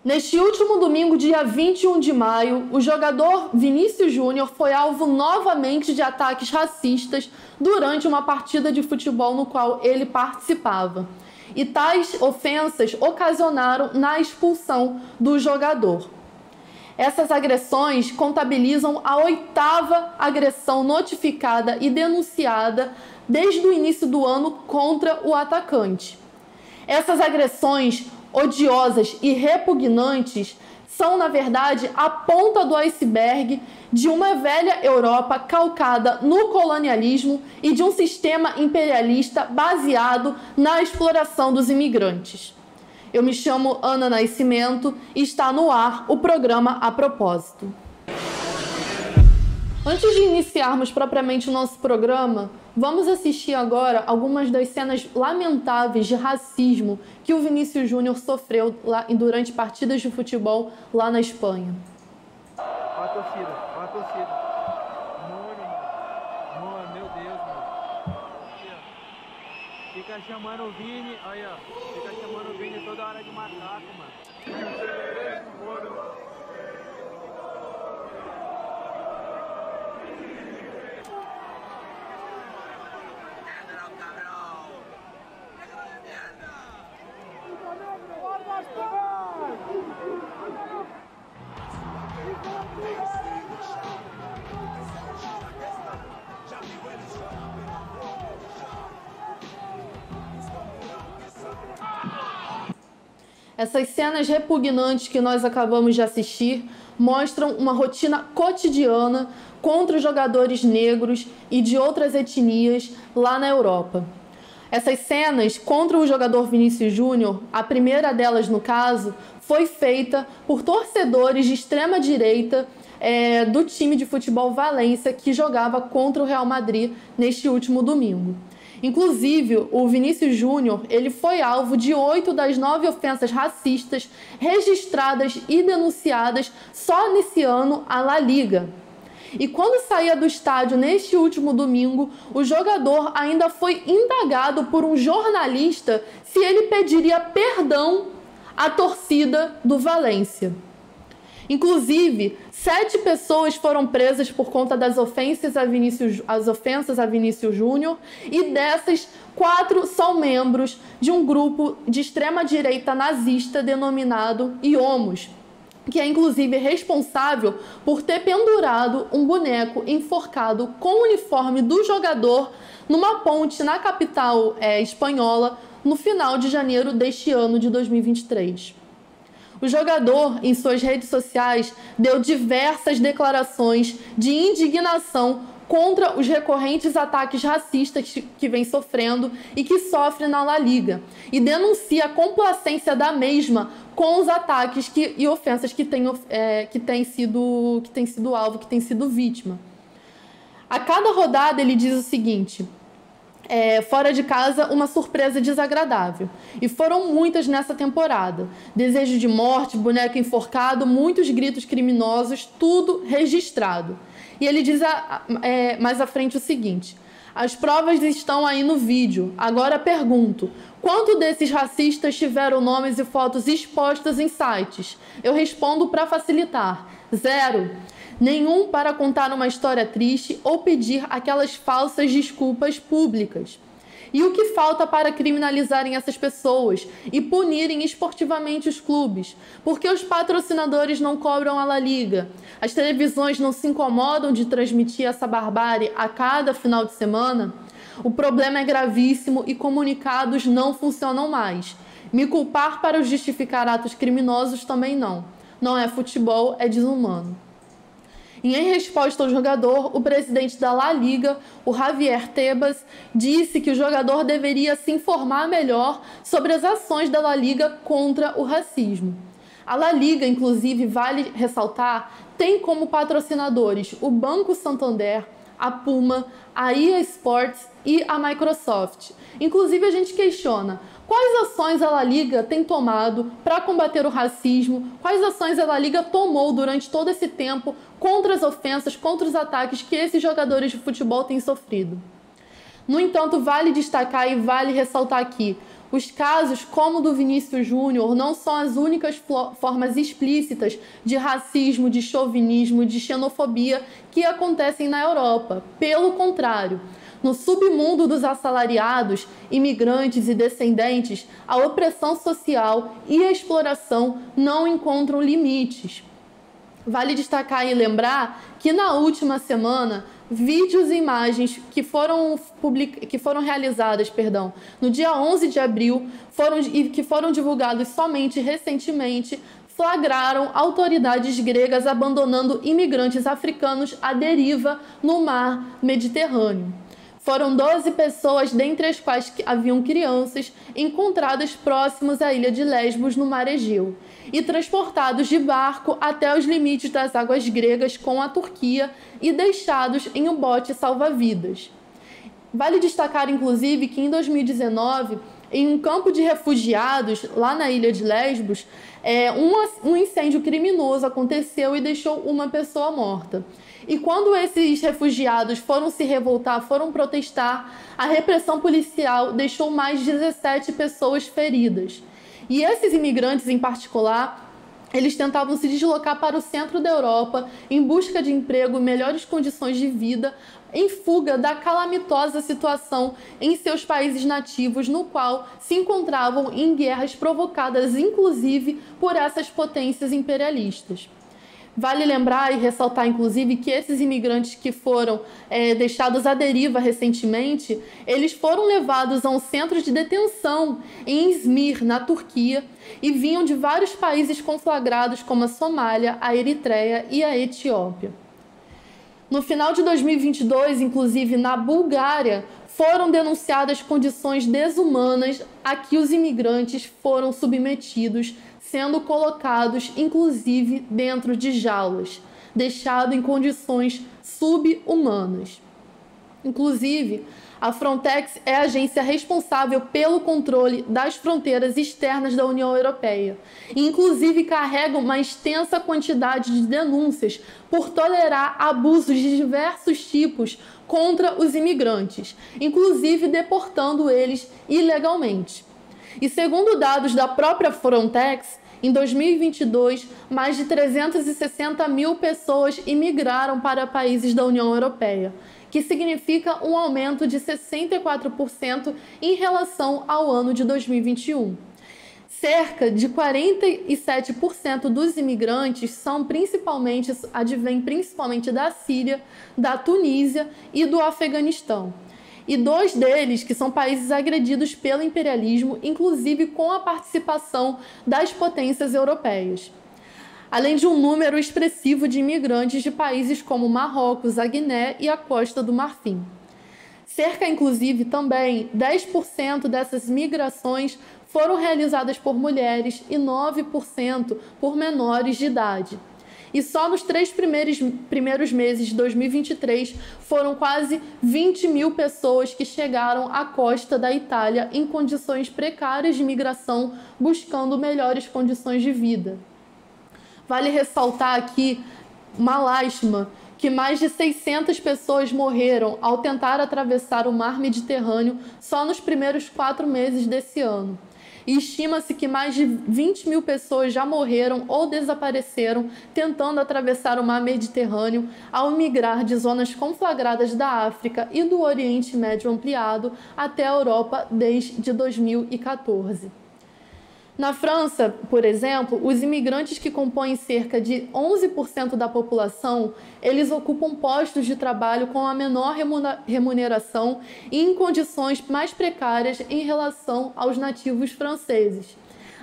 Neste último domingo, dia 21 de maio, o jogador Vinícius Júnior foi alvo novamente de ataques racistas durante uma partida de futebol no qual ele participava. E tais ofensas ocasionaram na expulsão do jogador. Essas agressões contabilizam a 8ª agressão notificada e denunciada desde o início do ano contra o atacante. Essas agressões odiosas e repugnantes são, na verdade, a ponta do iceberg de uma velha Europa calcada no colonialismo e de um sistema imperialista baseado na exploração dos imigrantes. Eu me chamo Ana Nascimento e está no ar o programa A Propósito. Antes de iniciarmos propriamente o nosso programa, vamos assistir agora algumas das cenas lamentáveis de racismo que o Vinícius Júnior sofreu durante partidas de futebol lá na Espanha. Olha a torcida, olha a torcida. Mano, meu Deus, mano. Fica chamando o Vini, aí ó. Fica chamando o Vini toda hora de macaco, mano. Essas cenas repugnantes que nós acabamos de assistir mostram uma rotina cotidiana contra os jogadores negros e de outras etnias lá na Europa. Essas cenas contra o jogador Vinícius Júnior, a primeira delas no caso, foi feita por torcedores de extrema direita do time de futebol Valência que jogava contra o Real Madrid neste último domingo. Inclusive, o Vinícius Júnior ele foi alvo de 8 das 9 ofensas racistas registradas e denunciadas só nesse ano à La Liga. E quando saía do estádio neste último domingo, o jogador ainda foi indagado por um jornalista se ele pediria perdão à torcida do Valência. Inclusive, 7 pessoas foram presas por conta das ofensas a Vinícius Júnior e dessas, 4 são membros de um grupo de extrema-direita nazista denominado IOMOS, que é inclusive responsável por ter pendurado um boneco enforcado com o uniforme do jogador numa ponte na capital espanhola no final de janeiro deste ano de 2023. O jogador, em suas redes sociais, deu diversas declarações de indignação contra os recorrentes ataques racistas que vem sofrendo e que sofre na La Liga, e denuncia a complacência da mesma com os ataques e ofensas que tem sido alvo, que tem sido vítima. A cada rodada ele diz o seguinte: fora de casa, uma surpresa desagradável. E foram muitas nessa temporada. Desejo de morte, boneco enforcado, muitos gritos criminosos, tudo registrado. E ele diz mais à frente o seguinte: as provas estão aí no vídeo. Agora pergunto, quanto desses racistas tiveram nomes e fotos expostas em sites? Eu respondo para facilitar: 0. Nenhum para contar uma história triste ou pedir aquelas falsas desculpas públicas. E o que falta para criminalizarem essas pessoas e punirem esportivamente os clubes? Porque os patrocinadores não cobram a La Liga? As televisões não se incomodam de transmitir essa barbárie a cada final de semana? O problema é gravíssimo e comunicados não funcionam mais. Me culpar para justificar atos criminosos também não. Não é futebol, é desumano. E em resposta ao jogador, o presidente da La Liga, o Javier Tebas, disse que o jogador deveria se informar melhor sobre as ações da La Liga contra o racismo. A La Liga, inclusive, vale ressaltar, tem como patrocinadores o Banco Santander, a Puma, a EA Sports e a Microsoft. Inclusive, a gente questiona: quais ações a La Liga tem tomado para combater o racismo? Quais ações a La Liga tomou durante todo esse tempo contra as ofensas, contra os ataques que esses jogadores de futebol têm sofrido? No entanto, vale destacar e vale ressaltar aqui: Os casos, como o do Vinícius Júnior, não são as únicas formas explícitas de racismo, de chauvinismo, de xenofobia que acontecem na Europa. Pelo contrário, no submundo dos assalariados, imigrantes e descendentes, a opressão social e a exploração não encontram limites. Vale destacar e lembrar que na última semana, vídeos e imagens que foram realizadas no dia 11 de abril que foram divulgados somente recentemente, flagraram autoridades gregas abandonando imigrantes africanos à deriva no mar Mediterrâneo. Foram 12 pessoas, dentre as quais haviam crianças, encontradas próximos à ilha de Lesbos, no mar Egeu, e transportados de barco até os limites das águas gregas com a Turquia e deixados em um bote salva-vidas. Vale destacar, inclusive, que em 2019, em um campo de refugiados, lá na ilha de Lesbos, um incêndio criminoso aconteceu e deixou uma pessoa morta. E quando esses refugiados foram se revoltar, foram protestar, a repressão policial deixou mais de 17 pessoas feridas. E esses imigrantes, em particular, eles tentavam se deslocar para o centro da Europa em busca de emprego e melhores condições de vida, em fuga da calamitosa situação em seus países nativos, no qual se encontravam em guerras provocadas, inclusive, por essas potências imperialistas. Vale lembrar e ressaltar, inclusive, que esses imigrantes que foram deixados à deriva recentemente, eles foram levados a um centro de detenção em Izmir, na Turquia, e vinham de vários países conflagrados, como a Somália, a Eritreia e a Etiópia. No final de 2022, inclusive na Bulgária, foram denunciadas condições desumanas a que os imigrantes foram submetidos, sendo colocados, inclusive, dentro de jaulas, deixados em condições sub-humanas. Inclusive, a Frontex é a agência responsável pelo controle das fronteiras externas da União Europeia e, inclusive, carrega uma extensa quantidade de denúncias por tolerar abusos de diversos tipos contra os imigrantes, inclusive deportando eles ilegalmente. E segundo dados da própria Frontex, em 2022, mais de 360 mil pessoas imigraram para países da União Europeia, que significa um aumento de 64% em relação ao ano de 2021. Cerca de 47% dos imigrantes advêm principalmente da Síria, da Tunísia e do Afeganistão. E 2 deles, que são países agredidos pelo imperialismo, inclusive com a participação das potências europeias. Além de um número expressivo de imigrantes de países como Marrocos, a Guiné e a Costa do Marfim. Cerca, inclusive, também 10% dessas migrações foram realizadas por mulheres e 9% por menores de idade. E só nos 3 primeiros meses de 2023 foram quase 20 mil pessoas que chegaram à costa da Itália em condições precárias de migração, buscando melhores condições de vida. Vale ressaltar aqui uma lástima que mais de 600 pessoas morreram ao tentar atravessar o mar Mediterrâneo só nos primeiros 4 meses desse ano. E estima-se que mais de 20 mil pessoas já morreram ou desapareceram tentando atravessar o mar Mediterrâneo ao migrar de zonas conflagradas da África e do Oriente Médio ampliado até a Europa desde 2014. Na França, por exemplo, os imigrantes que compõem cerca de 11% da população, eles ocupam postos de trabalho com a menor remuneração e em condições mais precárias em relação aos nativos franceses,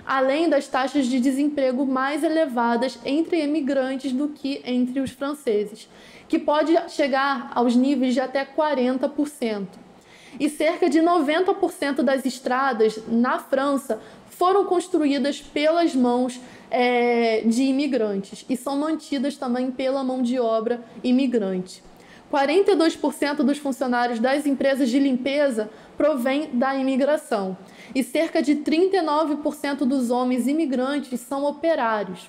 além das taxas de desemprego mais elevadas entre imigrantes do que entre os franceses, que pode chegar aos níveis de até 40%. E cerca de 90% das estradas na França foram construídas pelas mãos de imigrantes e são mantidas também pela mão de obra imigrante. 42% dos funcionários das empresas de limpeza provém da imigração e cerca de 39% dos homens imigrantes são operários.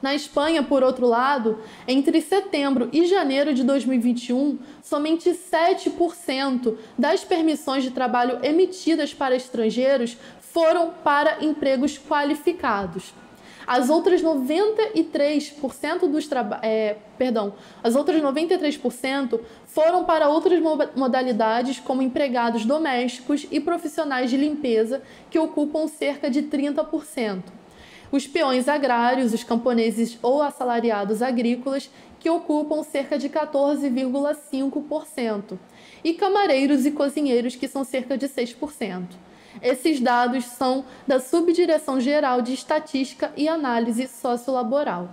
Na Espanha, por outro lado, entre setembro e janeiro de 2021, somente 7% das permissões de trabalho emitidas para estrangeiros foram para empregos qualificados. As outras 93% foram para outras modalidades, como empregados domésticos e profissionais de limpeza, que ocupam cerca de 30%. Os peões agrários, os camponeses ou assalariados agrícolas, que ocupam cerca de 14,5%. E camareiros e cozinheiros, que são cerca de 6%. Esses dados são da Subdireção Geral de Estatística e Análise Sociolaboral.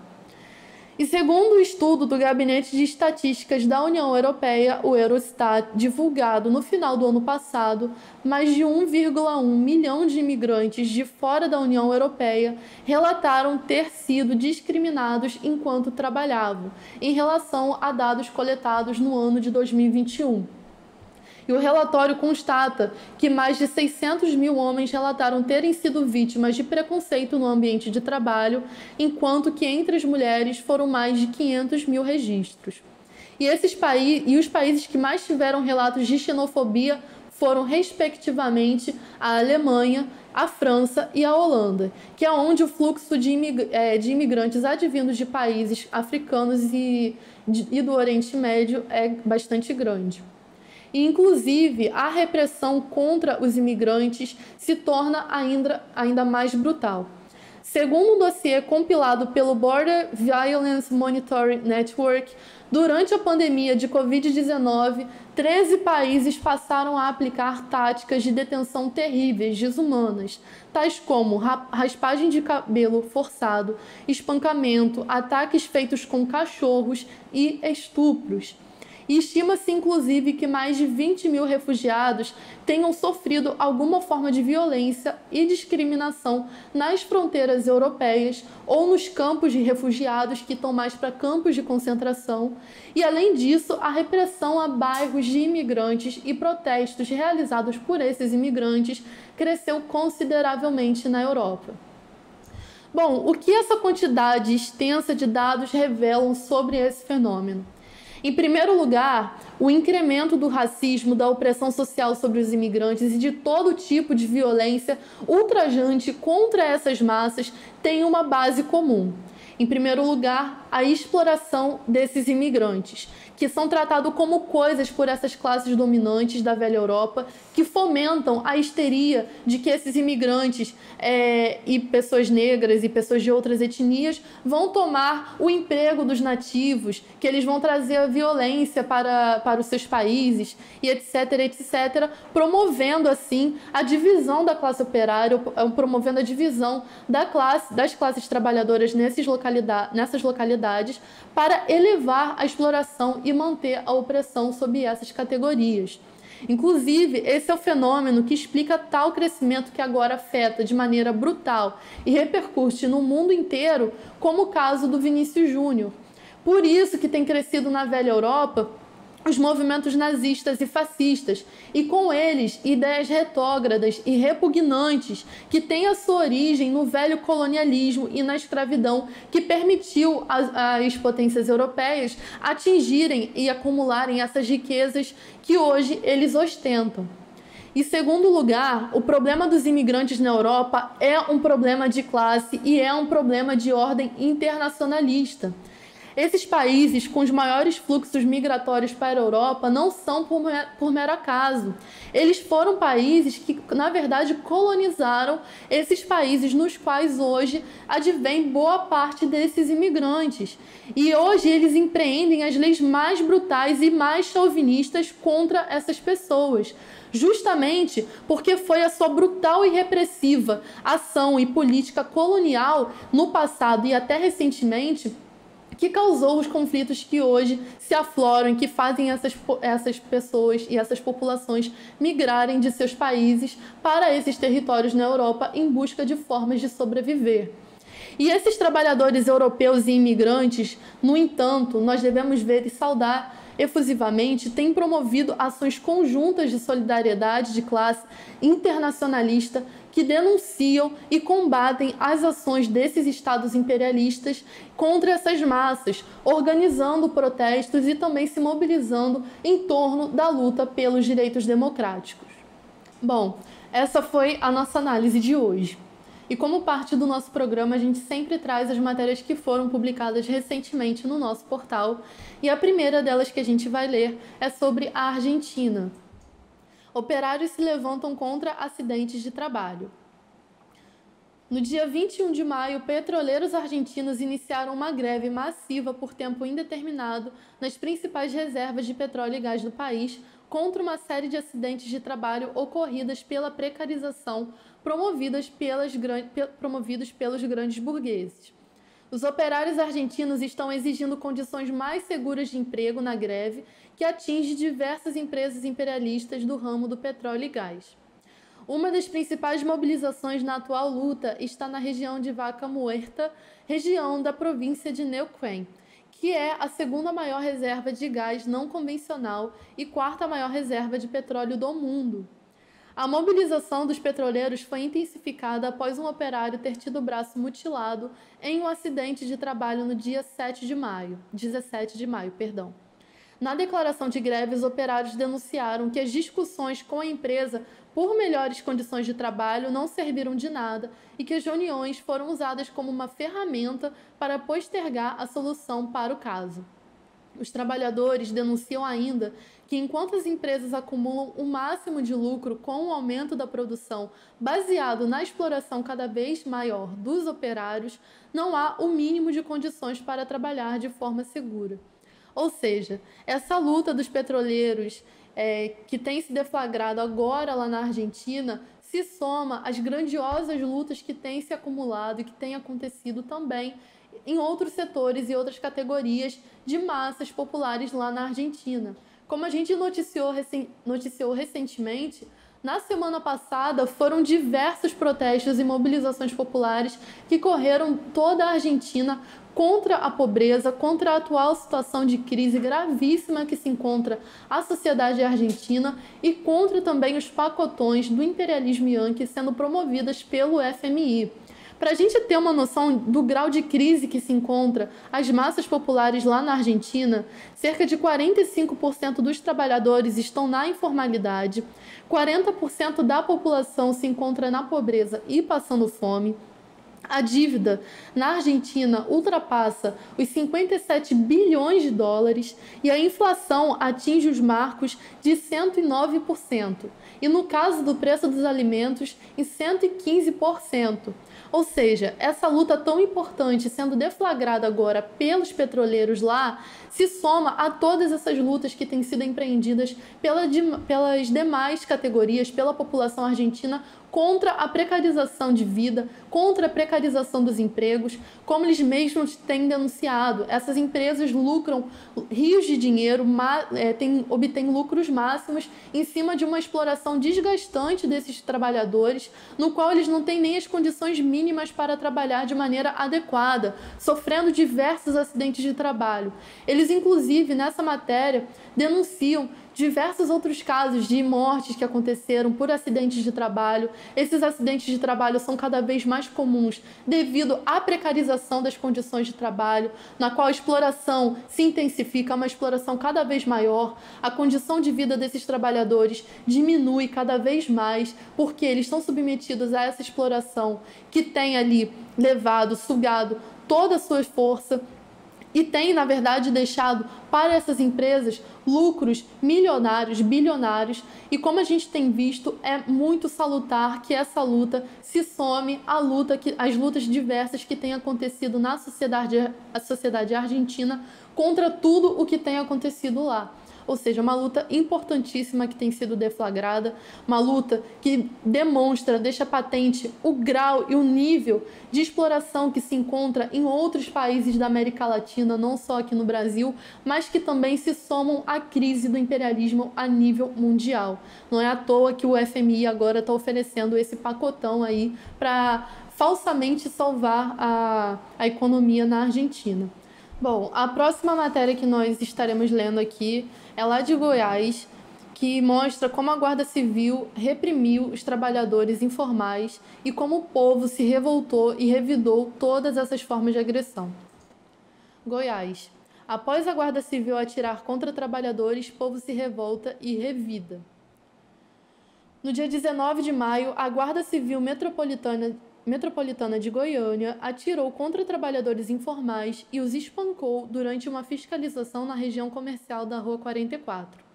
E segundo o estudo do Gabinete de Estatísticas da União Europeia, o Eurostat, divulgado no final do ano passado, mais de 1,1 milhão de imigrantes de fora da União Europeia relataram ter sido discriminados enquanto trabalhavam, em relação a dados coletados no ano de 2021. E o relatório constata que mais de 600 mil homens relataram terem sido vítimas de preconceito no ambiente de trabalho, enquanto que entre as mulheres foram mais de 500 mil registros. E os países que mais tiveram relatos de xenofobia foram, respectivamente, a Alemanha, a França e a Holanda, que é onde o fluxo de imigrantes advindos de países africanos e do Oriente Médio é bastante grande. E, inclusive, a repressão contra os imigrantes se torna ainda mais brutal. Segundo um dossiê compilado pelo Border Violence Monitoring Network, durante a pandemia de Covid-19, 13 países passaram a aplicar táticas de detenção terríveis, desumanas, tais como raspagem de cabelo forçado, espancamento, ataques feitos com cachorros e estupros. E estima-se, inclusive, que mais de 20 mil refugiados tenham sofrido alguma forma de violência e discriminação nas fronteiras europeias ou nos campos de refugiados, que estão mais para campos de concentração. E, além disso, a repressão a bairros de imigrantes e protestos realizados por esses imigrantes cresceu consideravelmente na Europa. Bom, o que essa quantidade extensa de dados revelam sobre esse fenômeno? Em primeiro lugar, o incremento do racismo, da opressão social sobre os imigrantes e de todo tipo de violência ultrajante contra essas massas tem uma base comum. Em primeiro lugar, a exploração desses imigrantes, que são tratados como coisas por essas classes dominantes da velha Europa, que fomentam a histeria de que esses imigrantes e pessoas negras e pessoas de outras etnias vão tomar o emprego dos nativos, que eles vão trazer a violência para os seus países, e etc., promovendo assim a divisão da classe operária, promovendo a divisão das classes trabalhadoras nessas localidades, para elevar a exploração e manter a opressão sob essas categorias. Inclusive, esse é o fenômeno que explica tal crescimento que agora afeta de maneira brutal e repercute no mundo inteiro, como o caso do Vinícius Júnior. Por isso que tem crescido na velha Europa os movimentos nazistas e fascistas, e com eles ideias retrógradas e repugnantes que têm a sua origem no velho colonialismo e na escravidão, que permitiu às potências europeias atingirem e acumularem essas riquezas que hoje eles ostentam. Em segundo lugar, o problema dos imigrantes na Europa é um problema de classe e é um problema de ordem internacionalista. Esses países com os maiores fluxos migratórios para a Europa não são por mero acaso. Eles foram países que, na verdade, colonizaram esses países nos quais hoje advém boa parte desses imigrantes. E hoje eles empreendem as leis mais brutais e mais chauvinistas contra essas pessoas, justamente porque foi a sua brutal e repressiva ação e política colonial no passado e até recentemente que causou os conflitos que hoje se afloram e que fazem essas pessoas e essas populações migrarem de seus países para esses territórios na Europa em busca de formas de sobreviver. E esses trabalhadores europeus e imigrantes, no entanto, nós devemos ver e saudar efusivamente, têm promovido ações conjuntas de solidariedade de classe internacionalista que denunciam e combatem as ações desses estados imperialistas contra essas massas, organizando protestos e também se mobilizando em torno da luta pelos direitos democráticos. Bom, essa foi a nossa análise de hoje. E como parte do nosso programa, a gente sempre traz as matérias que foram publicadas recentemente no nosso portal. E a primeira delas que a gente vai ler é sobre a Argentina. Operários se levantam contra acidentes de trabalho. No dia 21 de maio, petroleiros argentinos iniciaram uma greve massiva por tempo indeterminado nas principais reservas de petróleo e gás do país, contra uma série de acidentes de trabalho ocorridas pela precarização promovidos pelos grandes burgueses. Os operários argentinos estão exigindo condições mais seguras de emprego na greve, que atinge diversas empresas imperialistas do ramo do petróleo e gás. Uma das principais mobilizações na atual luta está na região de Vaca Muerta, região da província de Neuquén, que é a segunda maior reserva de gás não convencional e quarta maior reserva de petróleo do mundo. A mobilização dos petroleiros foi intensificada após um operário ter tido o braço mutilado em um acidente de trabalho no dia 17 de maio. Na declaração de greve, os operários denunciaram que as discussões com a empresa por melhores condições de trabalho não serviram de nada e que as reuniões foram usadas como uma ferramenta para postergar a solução para o caso. Os trabalhadores denunciam ainda que, enquanto as empresas acumulam o máximo de lucro com o aumento da produção baseado na exploração cada vez maior dos operários, não há o mínimo de condições para trabalhar de forma segura. Ou seja, essa luta dos petroleiros que tem se deflagrado agora lá na Argentina se soma às grandiosas lutas que têm se acumulado e que têm acontecido também em outros setores e outras categorias de massas populares lá na Argentina. Como a gente noticiou recentemente, na semana passada foram diversos protestos e mobilizações populares que correram toda a Argentina contra a pobreza, contra a atual situação de crise gravíssima que se encontra a sociedade argentina e contra também os pacotões do imperialismo yankee sendo promovidas pelo FMI. Para a gente ter uma noção do grau de crise que se encontra as massas populares lá na Argentina, cerca de 45% dos trabalhadores estão na informalidade, 40% da população se encontra na pobreza e passando fome. A dívida na Argentina ultrapassa os 57 bilhões de dólares e a inflação atinge os marcos de 109%. E no caso do preço dos alimentos, em 115%. Ou seja, essa luta tão importante sendo deflagrada agora pelos petroleiros lá se soma a todas essas lutas que têm sido empreendidas pelas demais categorias, pela população argentina, contra a precarização de vida, contra a precarização dos empregos, como eles mesmos têm denunciado. Essas empresas lucram rios de dinheiro, obtêm lucros máximos em cima de uma exploração desgastante desses trabalhadores, no qual eles não têm nem as condições mínimas para trabalhar de maneira adequada, sofrendo diversos acidentes de trabalho. Eles, inclusive, nessa matéria, denunciam diversos outros casos de mortes que aconteceram por acidentes de trabalho. Esses acidentes de trabalho são cada vez mais comuns devido à precarização das condições de trabalho, na qual a exploração se intensifica, uma exploração cada vez maior. A condição de vida desses trabalhadores diminui cada vez mais porque eles estão submetidos a essa exploração que tem ali sugado toda a sua força e tem, na verdade, deixado para essas empresas lucros milionários, bilionários, e como a gente tem visto, é muito salutar que essa luta se some às lutas diversas que têm acontecido na sociedade argentina contra tudo o que tem acontecido lá. Ou seja, uma luta importantíssima que tem sido deflagrada, uma luta que deixa patente o grau e o nível de exploração que se encontra em outros países da América Latina, não só aqui no Brasil, mas que também se somam à crise do imperialismo a nível mundial. Não é à toa que o FMI agora está oferecendo esse pacotão aí para falsamente salvar a economia na Argentina. Bom, a próxima matéria que nós estaremos lendo aqui é lá de Goiás, que mostra como a Guarda Civil reprimiu os trabalhadores informais e como o povo se revoltou e revidou todas essas formas de agressão. Goiás. Após a Guarda Civil atirar contra trabalhadores, povo se revolta e revida. No dia 19 de maio, a Guarda Civil Metropolitana de Goiânia atirou contra trabalhadores informais e os espancou durante uma fiscalização na região comercial da Rua 44.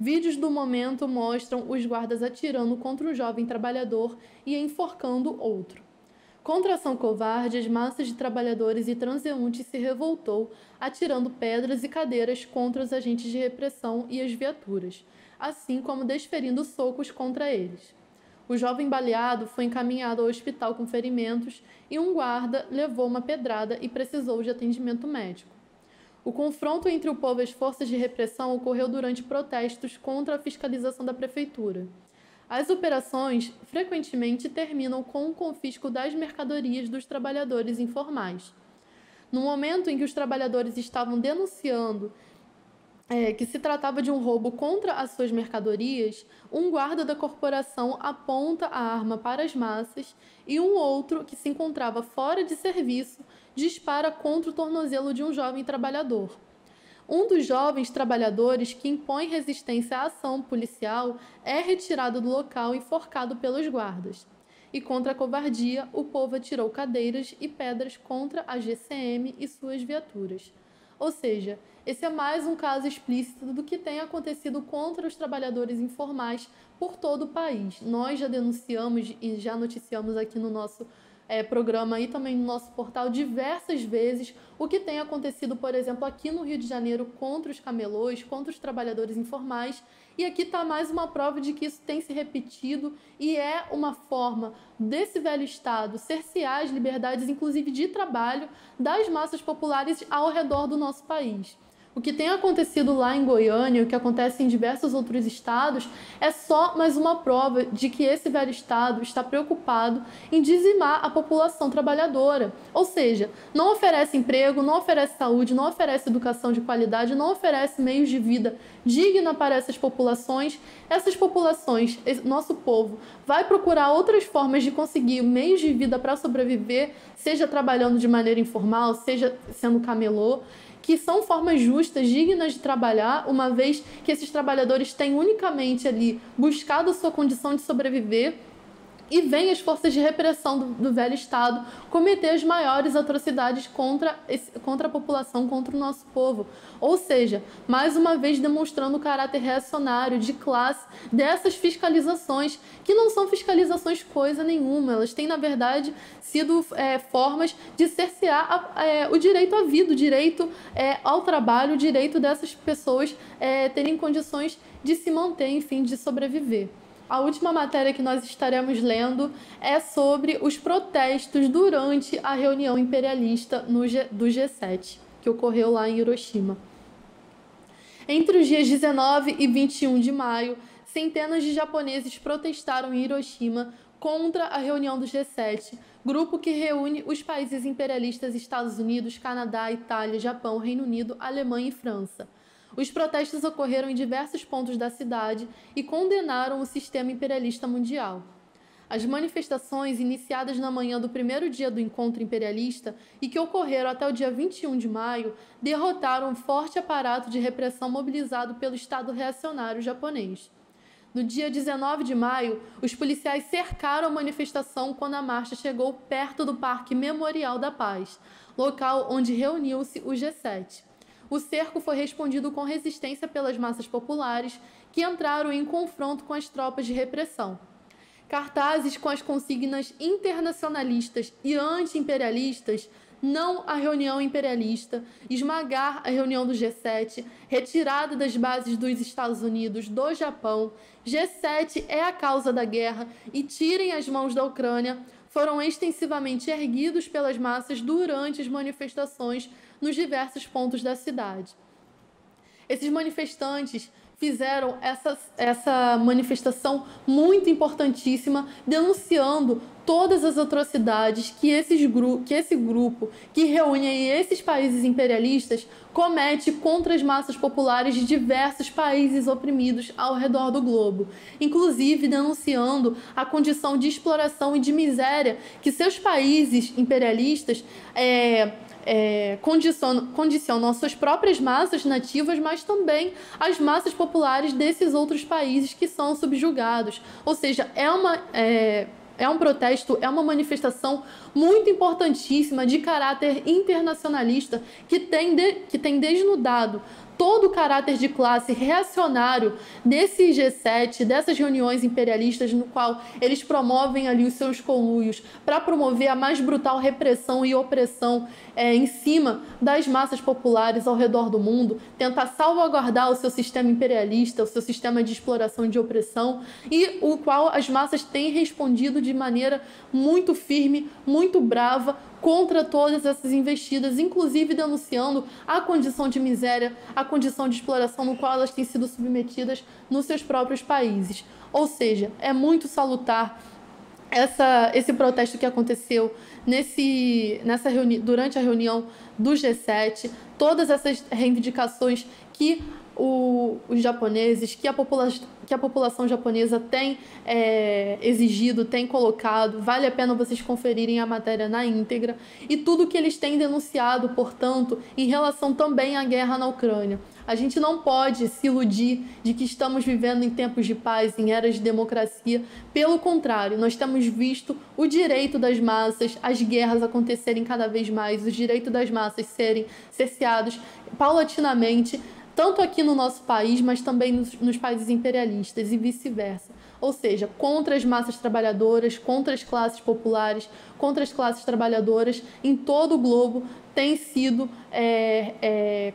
Vídeos do momento mostram os guardas atirando contra um jovem trabalhador e enforcando outro. Contra a ação covarde, as massas de trabalhadores e transeuntes se revoltou, atirando pedras e cadeiras contra os agentes de repressão e as viaturas, assim como desferindo socos contra eles. O jovem baleado foi encaminhado ao hospital com ferimentos e um guarda levou uma pedrada e precisou de atendimento médico. O confronto entre o povo e as forças de repressão ocorreu durante protestos contra a fiscalização da prefeitura. As operações frequentemente terminam com o confisco das mercadorias dos trabalhadores informais. No momento em que os trabalhadores estavam denunciando que se tratava de um roubo contra as suas mercadorias, um guarda da corporação aponta a arma para as massas e um outro, que se encontrava fora de serviço, dispara contra o tornozelo de um jovem trabalhador. Um dos jovens trabalhadores que impõe resistência à ação policial é retirado do local e enforcado pelos guardas. E contra a covardia, o povo atirou cadeiras e pedras contra a GCM e suas viaturas. Ou seja, esse é mais um caso explícito do que tem acontecido contra os trabalhadores informais por todo o país. Nós já denunciamos e já noticiamos aqui no nosso programa e também no nosso portal diversas vezes o que tem acontecido, por exemplo, aqui no Rio de Janeiro contra os camelôs, contra os trabalhadores informais, e aqui está mais uma prova de que isso tem se repetido e é uma forma desse velho Estado cercear as liberdades, inclusive de trabalho, das massas populares ao redor do nosso país. O que tem acontecido lá em Goiânia, o que acontece em diversos outros estados, é só mais uma prova de que esse velho Estado está preocupado em dizimar a população trabalhadora. Ou seja, não oferece emprego, não oferece saúde, não oferece educação de qualidade, não oferece meios de vida digna para essas populações. Essas populações, nosso povo, vai procurar outras formas de conseguir meios de vida para sobreviver, seja trabalhando de maneira informal, seja sendo camelô, que são formas justas, dignas de trabalhar, uma vez que esses trabalhadores têm unicamente ali buscado a sua condição de sobreviver, e vêm as forças de repressão do velho Estado cometer as maiores atrocidades contra a população, contra o nosso povo. Ou seja, mais uma vez demonstrando o caráter reacionário de classe dessas fiscalizações, que não são fiscalizações coisa nenhuma, elas têm, na verdade, sido formas de cercear o direito à vida, o direito ao trabalho, o direito dessas pessoas terem condições de se manter, enfim, de sobreviver. A última matéria que nós estaremos lendo é sobre os protestos durante a reunião imperialista do G7, que ocorreu lá em Hiroshima. Entre os dias 19 e 21 de maio, centenas de japoneses protestaram em Hiroshima contra a reunião do G7, grupo que reúne os países imperialistas Estados Unidos, Canadá, Itália, Japão, Reino Unido, Alemanha e França. Os protestos ocorreram em diversos pontos da cidade e condenaram o sistema imperialista mundial. As manifestações, iniciadas na manhã do primeiro dia do encontro imperialista e que ocorreram até o dia 21 de maio, derrotaram um forte aparato de repressão mobilizado pelo Estado reacionário japonês. No dia 19 de maio, os policiais cercaram a manifestação quando a marcha chegou perto do Parque Memorial da Paz, local onde reuniu-se o G7. O cerco foi respondido com resistência pelas massas populares, que entraram em confronto com as tropas de repressão. Cartazes com as consignas internacionalistas e anti-imperialistas, não à reunião imperialista, esmagar a reunião do G7, retirada das bases dos Estados Unidos, do Japão, G7 é a causa da guerra e tirem as mãos da Ucrânia, foram extensivamente erguidos pelas massas durante as manifestações nos diversos pontos da cidade. Esses manifestantes fizeram essa manifestação muito importantíssima, denunciando todas as atrocidades que esse grupo, que reúne aí esses países imperialistas, comete contra as massas populares de diversos países oprimidos ao redor do globo, inclusive denunciando a condição de exploração e de miséria que seus países imperialistas condicionam as suas próprias massas nativas, mas também as massas populares desses outros países que são subjugados. Ou seja, é um protesto, é uma manifestação muito importantíssima de caráter internacionalista que tem desnudado todo o caráter de classe reacionário desse G7, dessas reuniões imperialistas no qual eles promovem ali os seus conluios para promover a mais brutal repressão e opressão em cima das massas populares ao redor do mundo, tentar salvaguardar o seu sistema imperialista, o seu sistema de exploração e de opressão, e o qual as massas têm respondido de maneira muito firme, muito brava, contra todas essas investidas, inclusive denunciando a condição de miséria, a condição de exploração no qual elas têm sido submetidas nos seus próprios países. Ou seja, é muito salutar esse protesto que aconteceu durante a reunião do G7, todas essas reivindicações que os japoneses, que a população japonesa tem exigido, tem colocado. Vale a pena vocês conferirem a matéria na íntegra, e tudo que eles têm denunciado, portanto, em relação também à guerra na Ucrânia. A gente não pode se iludir de que estamos vivendo em tempos de paz, em eras de democracia. Pelo contrário, nós temos visto o direito das massas, as guerras acontecerem cada vez mais, o direito das massas serem cerceados paulatinamente, tanto aqui no nosso país, mas também nos países imperialistas e vice-versa. Ou seja, contra as massas trabalhadoras, contra as classes populares, contra as classes trabalhadoras, em todo o globo têm sido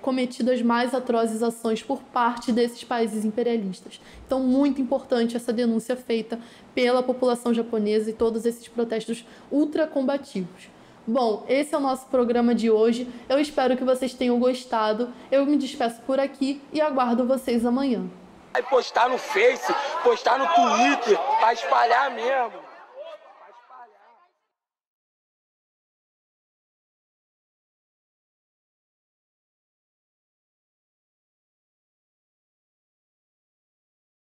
cometidas mais atrozes ações por parte desses países imperialistas. Então, muito importante essa denúncia feita pela população japonesa e todos esses protestos ultracombativos. Bom, esse é o nosso programa de hoje. Eu espero que vocês tenham gostado. Eu me despeço por aqui e aguardo vocês amanhã. Vai postar no Face, postar no Twitter, pra espalhar mesmo.